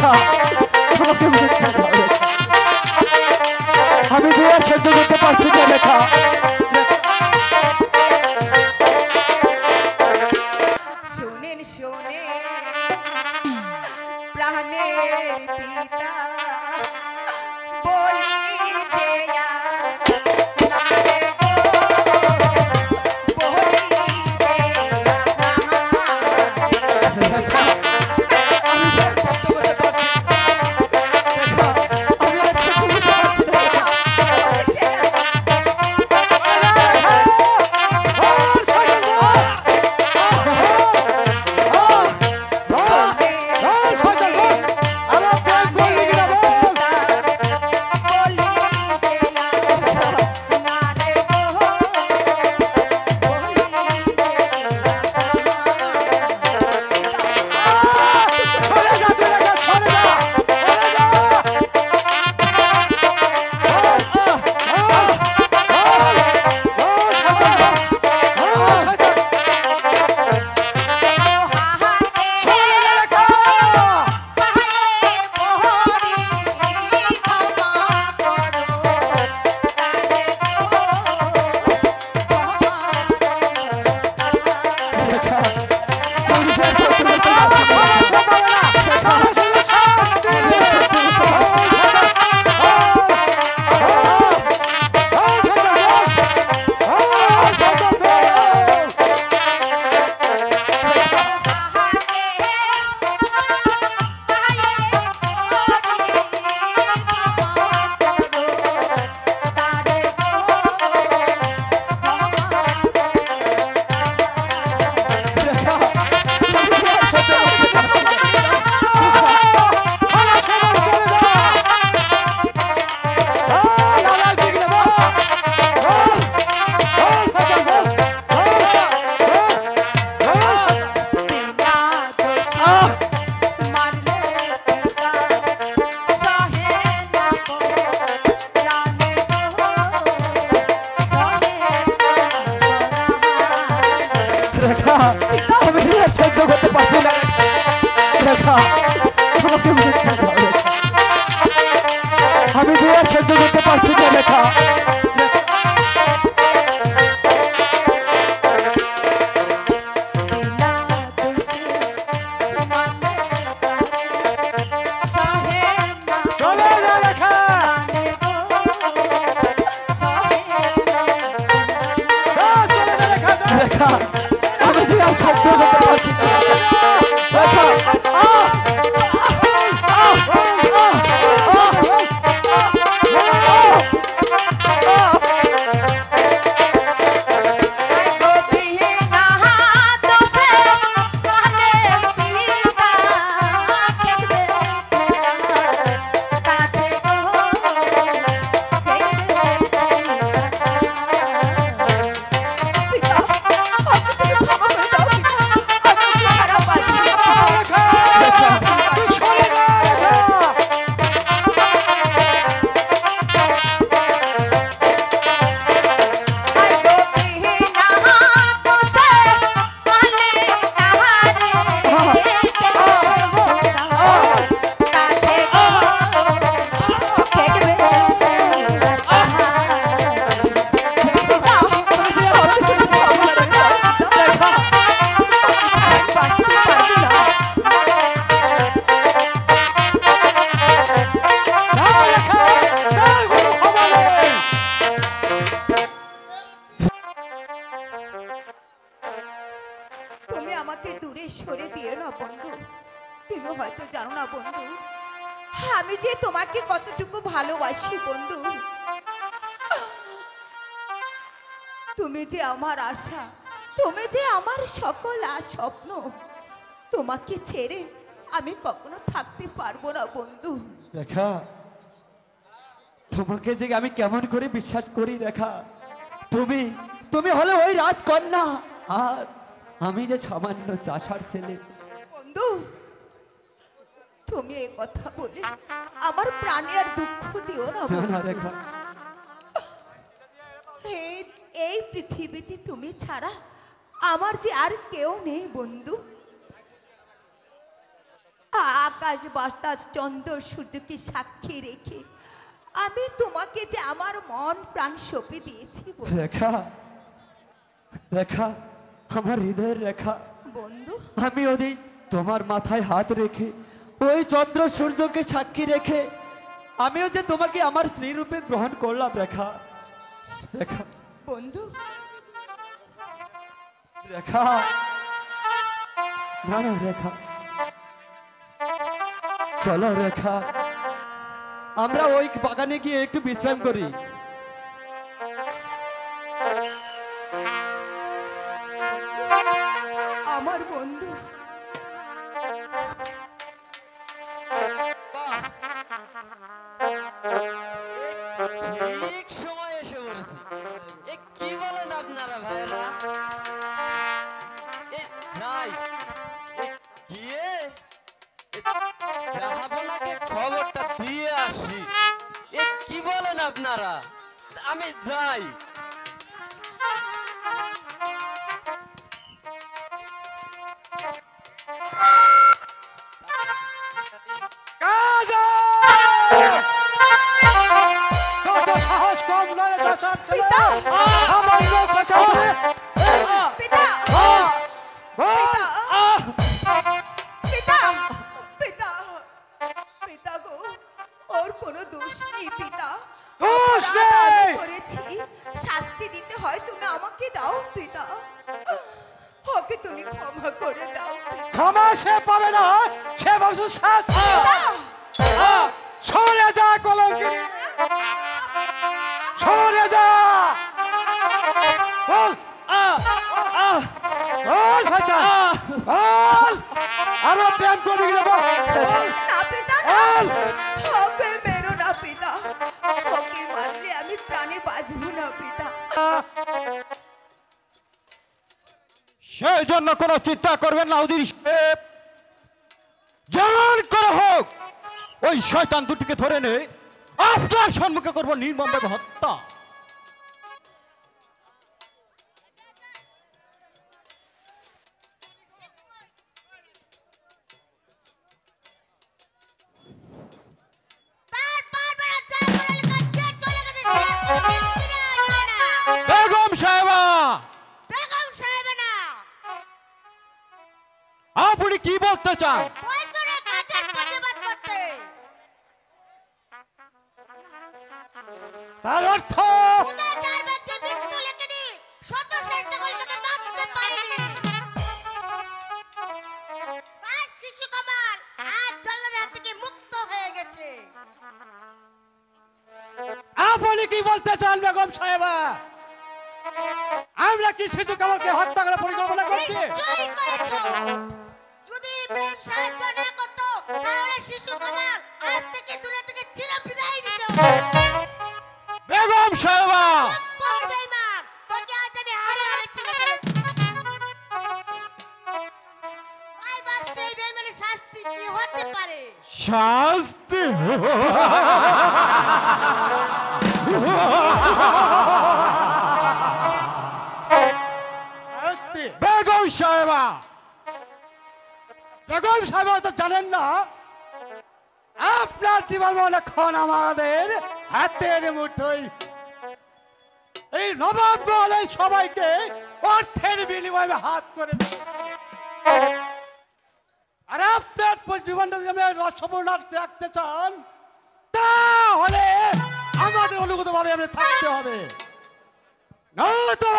রেখা তোমাকে আমি যে আর সহ্য করতে পারছি না রেখা। শোনেন শোনে প্রাণের পিতা বলি যে আমি যে আর সহ্য করতে পারছি না রেখা। আমি যে আর সহ্য করতে পারছি না আমি যে তোমাকে কতটুকু ভালোবাসি বন্ধু। তুমি যে আমার আশা, তুমি যে আমার সকল স্বপ্ন। তোমাকে ছেড়ে আমি কখনো থাকতে পারবো না বন্ধু। রেখা, তোমাকে যে আমি কেমন করে বিশ্বাস করি রেখা। তুমি তুমি হলে ওই রাজকন্যা, আর আমি যে সামান্য চাষার ছেলে। বন্ধু, তুমি এই কথা বলে আমার প্রাণে আর দুঃখ দিও না। না রেখা, এই পৃথিবীতে তুমি ছাড়া আমার যে আর কেউ নেই বন্ধু। আকাশ বাতাস চন্দ্র সূর্যকে সাক্ষী রেখে আমি তোমাকে যে আমার মন প্রাণ সঁপে দিয়েছি বন্ধু। রেখা, রেখা, আমার হৃদয়ের রেখা, বন্ধু আমি ওদিন তোমার মাথায় হাত রেখে ওই চন্দ্র সূর্যকে সাক্ষী রেখে আমিও যে তোমাকে আমার স্ত্রী রূপে গ্রহণ করলাম রেখা। রেখা, বন্ধু রেখা, না না রেখা, চলো রেখা, আমরা ওই বাগানে গিয়ে একটু বিশ্রাম করি। আমার বন্ধু ঠিক সময় এসে পড়েছি। এ কি বলেন আপনারা ভাইরা? এ যাই, এ গিয়ে এ জাহাপনাকে খবরটা দিয়ে আসি। এ কি বলেন আপনারা? আমি যাই। সাহস কম নয় চাচার ছেলে। পিতা! আমার লোক বাঁচাও। পিতা বল। পিতা পিতা পিতা গো, ওর কোনো দোষ নেই পিতা। দোষ অপরাধ আমি নেই। করেছি, শাস্তি দিতে হয় তুমি আমাকে দাও পিতা। ওকে তুমি ক্ষমা করে দাও পিতা। ক্ষমা সে পাবে না, সে ভাবছো শাস্তি। সরে যা কলঙ্কি, সরে যা। বল। বল শয়তান, বল। আরো প্রেম করবি কিনা বল। না পিতা না, বল। ওকে মেরো না পিতা। ওকে মারলে আমি প্রাণে বাঁচবো না পিতা। সেই জন্য কোনো চিন্তা করবেন না হুজুর সাহেব। যেমন করে হোক ওই শয়তান দুটিকে ধরে নে, আপনার সম্মুখে করবো নির্মমভাবে হত্যা। বেগম সাহেবা, আপনি কি বলতে চান? তার অর্থ আপনি কি বলতে চান বেগম সাহেবা? আমরা কি শিশু কামালকে হত্যা করার পরিকল্পনা করছি? যদি প্রেম সাহায্য না করতো তাহলে শিশু কামাল আজ থেকে দূরে থেকে চির বিদায় দিত। বেগম সাহেবা, পর বেঈমান, তোকে আজ আমি হারে হারে চিনে ফেলেছি। তাই ভাবছি এই বেঈমানের শাস্তি কি হতে পারে? শাস্তি বেগম সাহেবা, বেগম সাহেবা তো জানেন না আপনার জীবন এখন আমাদের হাতের মুঠোয়। এই নবাব বলে সবাইকে অর্থের বিনিময়ে হাত করে দেয়। আর আপনার জীবনটা যদি আপনি রসপূর্ণ রাখতে চান তাহলে আমাদের অনুগতভাবে আপনি থাকতে হবে, নয়তো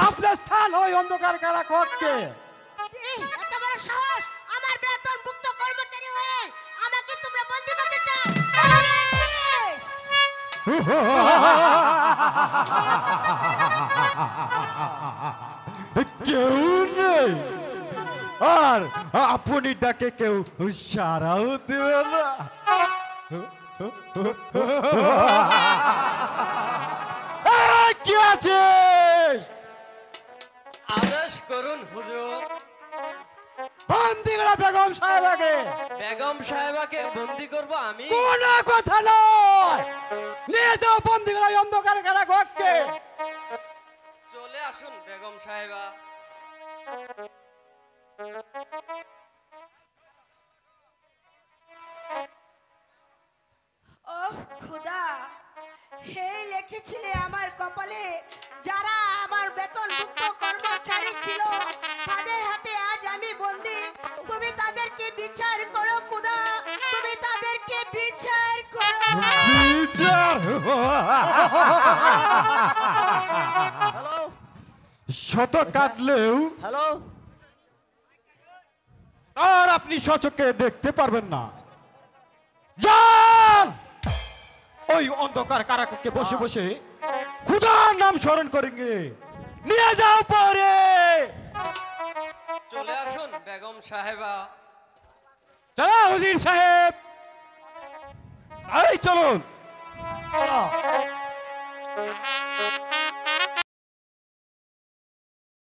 আপনার স্থান ওই অন্ধকার কারাকক্ষে। এত বড় সাহস, আমার বেতন মুক্ত কর্মচারী হয়ে আমাকে তোমরা বন্দী করতে চাও? কেউ নেই, আর আপনি ডাকে কেউ সারাও দেবে না। কি আছে? আদেশ করুন হুজুর। বন্দি করা বেগম সাহেবাকে। বেগম সাহেবাকে বন্দি করব আমি? কোন কথা নয়, নিয়ে যাও বন্দি করা অন্ধকার কারাকক্ষে। চলে আসুন বেগম সাহেবা। এই লিখেছিলে আমার কপালে, যারা আমার বেতনভুক্ত কর্মচারী ছিল তাদের হাতে আজ আমি বন্দী। তুমি তাদেরকে বিচার করো খোদা, তুমি তাদেরকে বিচার করো। হ্যালো শত কাটলেও হ্যালো আর আপনি সচক্ষে দেখতে পারবেন না। যান ওই অন্ধকার কারাকক্ষে বসে বসে খুদার নাম স্মরণ করেন নিয়ে যাও পরে। চলে আসুন বেগম সাহেবা। চলো হুজির সাহেব, এই চলুন। চলো।